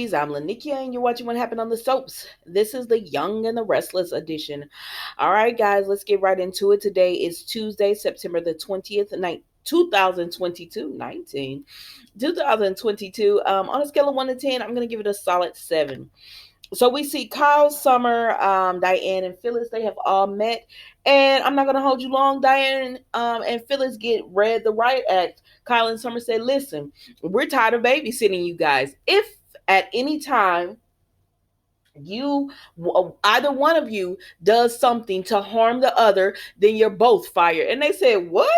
ladies. I'm Lanikia, and you're watching What Happened on the Soaps. This is the Young and the Restless edition. All right, guys, let's get right into it. Today is Tuesday, September the 20th, 2022, 2022. On a scale of 1 to 10, I'm going to give it a solid 7. So we see Kyle, Summer, Diane, and Phyllis. They have all met, and I'm not gonna hold you long. Diane and Phyllis get read the riot act. Kyle and Summer say, "Listen, we're tired of babysitting you guys. If at any time either one of you does something to harm the other, then you're both fired." And they said, "What?"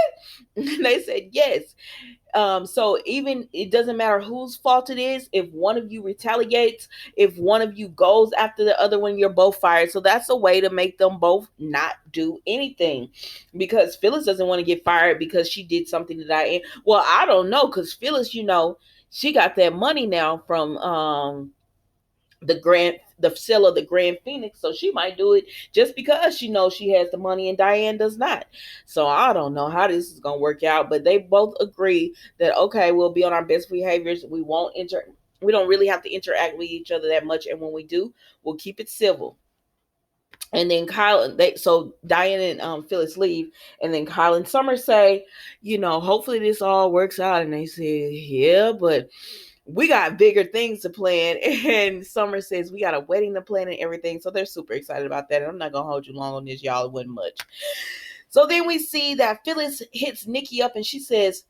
And they said, "Yes." So even it doesn't matter whose fault it is. If one of you retaliates, if one of you goes after the other one, you're both fired. So that's a way to make them both not do anything. Because Phyllis doesn't want to get fired because she did something to Diane. Well, I don't know, because Phyllis, she got that money now from the sale of the Grand Phoenix, so she might do it just because she knows she has the money and Diane does not. So I don't know how this is gonna work out, but they both agree that okay, we'll be on our best behaviors. We don't really have to interact with each other that much, and when we do, we'll keep it civil. And then so Diane and Phyllis leave, and then Kyle and Summer say, hopefully this all works out. And they say, yeah, but we got bigger things to plan. And Summer says we got a wedding to plan and everything. So they're super excited about that. And I'm not going to hold you long on this, y'all. It wasn't much. So then we see that Phyllis hits Nikki up and she says,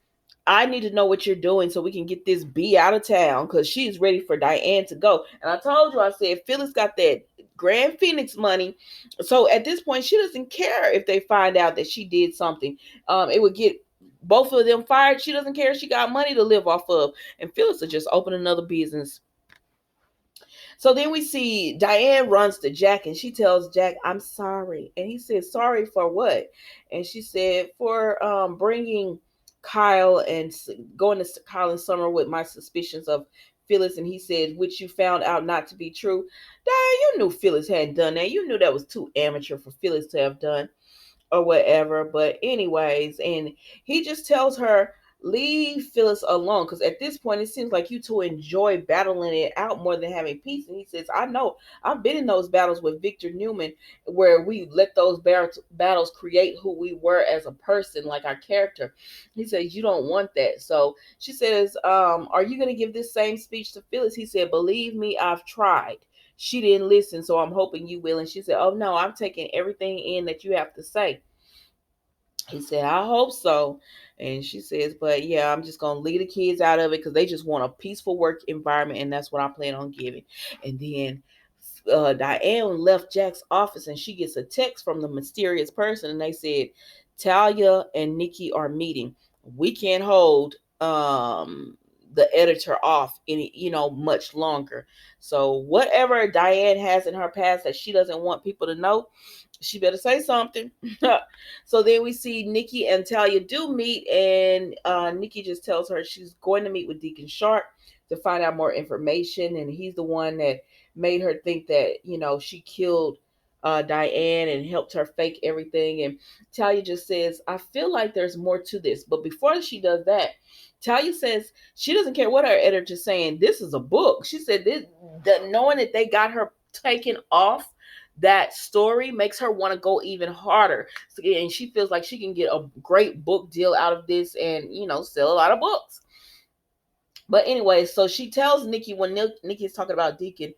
I need to know what you're doing so we can get this B out of town, because she's ready for Diane to go. And I told you, I said, Phyllis got that Grand Phoenix money. So at this point, she doesn't care if they find out that she did something. It would get both of them fired. She doesn't care. She got money to live off of. And Phyllis will just open another business. So then we see Diane runs to Jack and she tells Jack, I'm sorry. And he says, sorry for what? And she said, for bringing Kyle and going to Kyle and Summer with my suspicions of Phyllis. And he said, which you found out not to be true. Diane, you knew Phyllis hadn't done that. You knew that was too amateur for Phyllis to have done or whatever. But anyways, and he just tells her, leave Phyllis alone, because at this point it seems like you two enjoy battling it out more than having peace. And he says, I know, I've been in those battles with Victor Newman where we let those battles create who we were as a person, like our character. He says, you don't want that. So she says, are you going to give this same speech to Phyllis? He said, believe me, I've tried. She didn't listen, so I'm hoping you will. And she said, oh no, I'm taking everything in that you have to say. He said, I hope so. And she says, but yeah, I'm just going to leave the kids out of it because they just want a peaceful work environment. And that's what I plan on giving. And then Diane left Jack's office and she gets a text from the mysterious person. And they said, Talia and Nikki are meeting. We can't hold the editor off much longer. So whatever Diane has in her past that she doesn't want people to know, she better say something. So then we see Nikki and Talia do meet, and Nikki just tells her she's going to meet with Deacon Sharp to find out more information, and he's the one that made her think that she killed Diane and helped her fake everything. And Talia just says, I feel like there's more to this. But before she does that, Talia says she doesn't care what her editor's saying. This is a book. She said knowing that they got her taken off that story makes her want to go even harder. And she feels like she can get a great book deal out of this and, sell a lot of books. But anyway, so she tells Nikki when Nikki is talking about Deacon,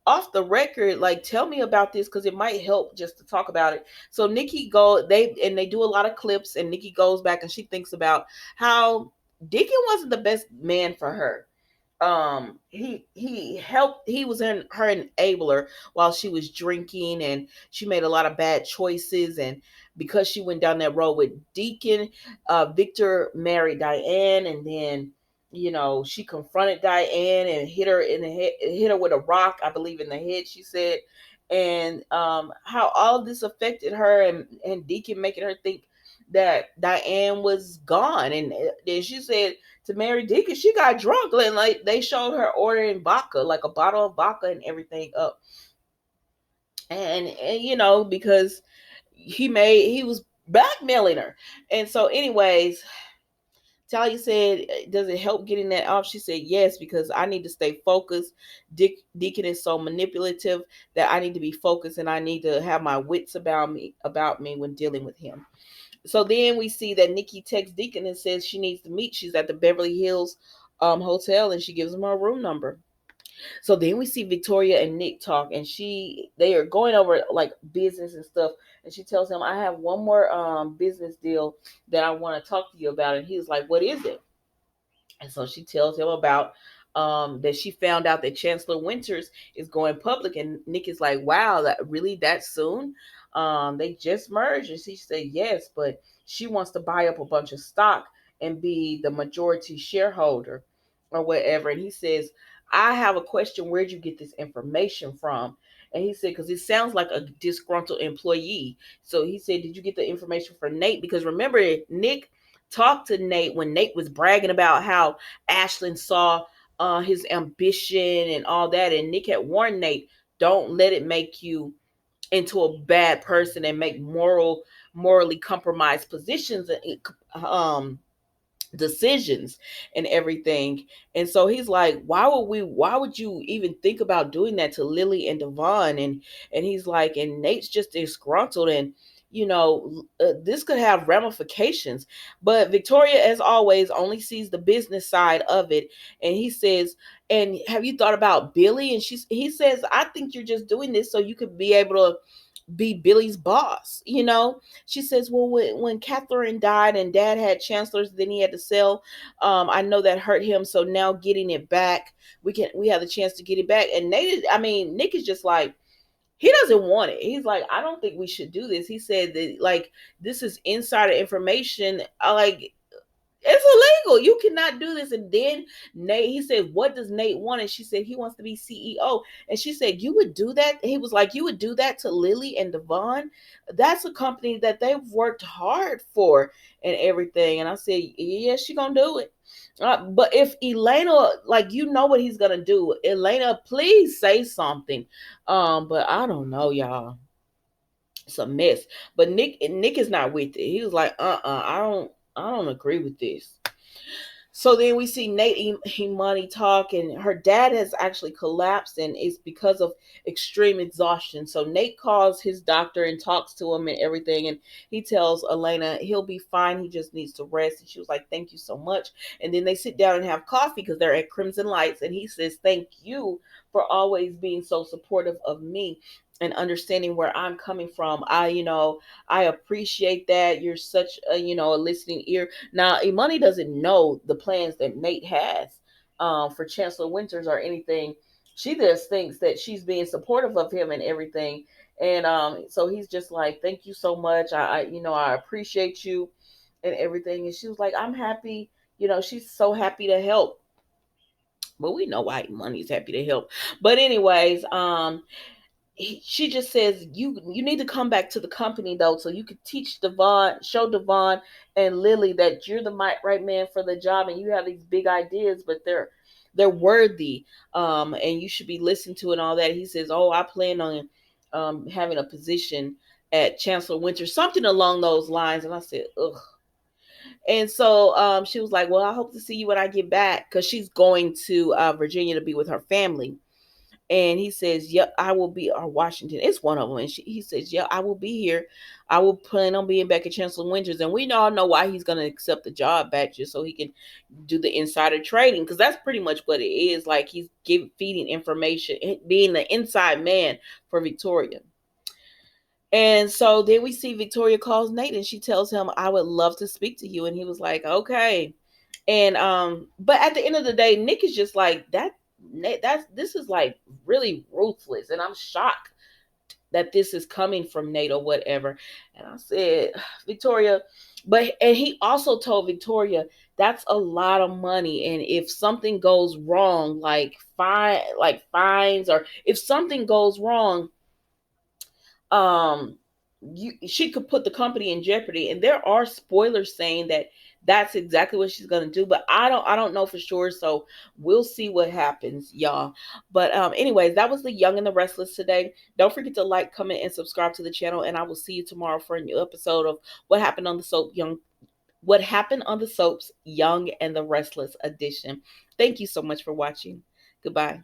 off the record, like, tell me about this because it might help just to talk about it. So Nikki they do a lot of clips, and Nikki goes back and she thinks about how Deacon wasn't the best man for her. He was her enabler while she was drinking, and she made a lot of bad choices. And because she went down that road with Deacon, Victor married Diane, and then she confronted Diane and hit her with a rock, I believe, in the head, she said. And how all of this affected her, and Deacon making her think that Diane was gone. And then she said to Mary Deacon, she got drunk, and like they showed her ordering vodka, like a bottle of vodka and everything up. And because he was blackmailing her. And so anyways, Talia said, "Does it help getting that off?" She said, "Yes, because I need to stay focused. Deacon is so manipulative that I need to be focused and I need to have my wits about me when dealing with him." So then we see that Nikki texts Deacon and says she needs to meet. She's at the Beverly Hills hotel, and she gives him her room number. So then we see Victoria and Nick talk, and they are going over like business and stuff. And she tells him, "I have one more business deal that I want to talk to you about." And he's like, "What is it?" And so she tells him about that she found out that Chancellor Winters is going public, and Nick is like, "Wow, that really that soon?" They just merged, and she said, "Yes, but she wants to buy up a bunch of stock and be the majority shareholder, or whatever." And he says, "I have a question. Where'd you get this information from?" And he said, "Because it sounds like a disgruntled employee." So he said, "Did you get the information from Nate?" Because remember, Nick talked to Nate when Nate was bragging about how Ashlyn saw his ambition and all that. And Nick had warned Nate, "Don't let it make you into a bad person and make morally compromised positions, decisions and everything." And so he's like, why would you even think about doing that to Lily and Devon? And he's like, and Nate's just disgruntled, and this could have ramifications. But Victoria, as always, only sees the business side of it. And he says, "And have you thought about Billy?" And he says, "I think you're just doing this so you could be able to be Billy's boss. She says, "Well, when Catherine died and Dad had Chancellors, then he had to sell. I know that hurt him. So now getting it back, we have the chance to get it back." And Nick is just like, he doesn't want it. He's like, "I don't think we should do this." He said that, like, this is insider information. I like, it's illegal. You cannot do this. And then Nate, he said, "What does Nate want?" And she said, "He wants to be CEO." And she said, "You would do that?" He was like, "You would do that to Lily and Devon? That's a company that they've worked hard for and everything." And I said, "Yeah, she gonna do it." But if Elena, like, what he's gonna do. Elena, please say something. But I don't know, y'all. It's a mess. But Nick is not with it. He was like, I don't agree with this. So then we see Nate Imani talk, and her dad has actually collapsed, and it's because of extreme exhaustion. So Nate calls his doctor and talks to him and everything, and he tells Elena he'll be fine. He just needs to rest. And she was like, "Thank you so much." And then they sit down and have coffee because they're at Crimson Lights, and he says, "Thank you for always being so supportive of me and understanding where I'm coming from. I appreciate that. You're such a listening ear." Now, Imani doesn't know the plans that Nate has for Chancellor Winters or anything. She just thinks that she's being supportive of him and everything. And so he's just like, "Thank you so much. I appreciate you and everything." And she was like, "I'm happy." She's so happy to help. But we know why Imani's happy to help. But anyways, she just says, you need to come back to the company though, so you could show Devon and Lily that you're the right man for the job, and you have these big ideas, but they're worthy, and you should be listened to and all that. He says, "Oh, I plan on having a position at Chancellor Winter," something along those lines. And I said, ugh. And so she was like, "Well, I hope to see you when I get back," because she's going to Virginia to be with her family. And he says, "Yep, I will be," or Washington. It's one of them. And he says, "Yeah, I will be here. I will plan on being back at Chancellor Winters." And we all know why he's going to accept the job back, just so he can do the insider trading, because that's pretty much what it is. Like, he's feeding information, being the inside man for Victoria. And so then we see Victoria calls Nate, and she tells him, "I would love to speak to you." And he was like, "Okay." And but at the end of the day, Nick is just like, this is like really ruthless, and I'm shocked that this is coming from Nate or whatever. And I said, Victoria, and he also told Victoria, that's a lot of money, and if something goes wrong, like fines, or if something goes wrong, um she could put the company in jeopardy. And there are spoilers saying that that's exactly what she's going to do, but I don't know for sure. So we'll see what happens, y'all. But anyways, that was the Young and the Restless today. Don't forget to like, comment, and subscribe to the channel, and I will see you tomorrow for a new episode of What Happened on the Soap Young What Happened on the Soaps, Young and the Restless edition. Thank you so much for watching. Goodbye.